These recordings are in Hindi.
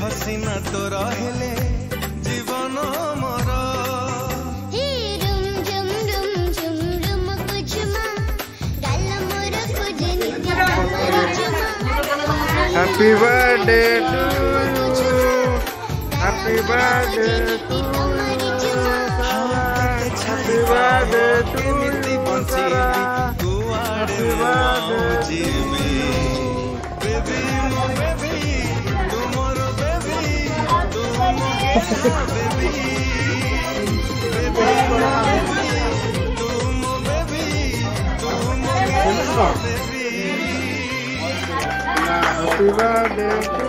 हसीना तो रहले जीवन मोर हे रुम झुम रुम झुम रुम कुछमा गाल मोर कुजनी मोर चुमा happy birthday to you happy birthday to happy birthday to केमिति बंची कुआड़े मौजी में बेबी मो बेबी तू मोर बेबी तू मोगे बेबी बेबी मो बेबी तू मो बेबी तू मोगे baby happy birthday to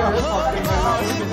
I love you, baby.